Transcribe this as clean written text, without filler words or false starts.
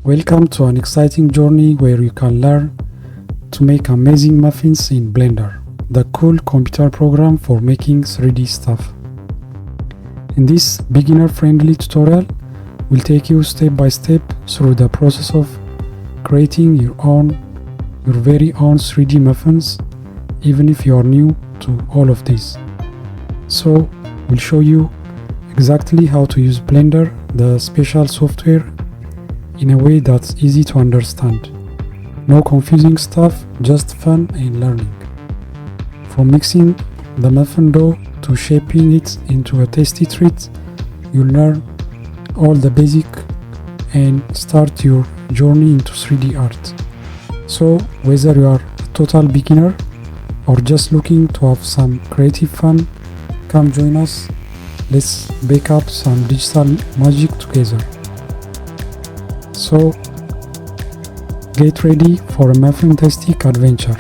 Welcome to an exciting journey where you can learn to make amazing muffins in Blender, the cool computer program for making 3D stuff. In this beginner-friendly tutorial, we'll take you step by step through the process of creating your very own 3D muffins, even if you are new to all of this. So, we'll show you exactly how to use Blender, the special software, in a way that's easy to understand. No confusing stuff, just fun and learning. From mixing the muffin dough to shaping it into a tasty treat, you'll learn all the basic and start your journey into 3D art. So whether you are a total beginner or just looking to have some creative fun, come join us. Let's bake up some digital magic together. So get ready for a muffin-tastic adventure.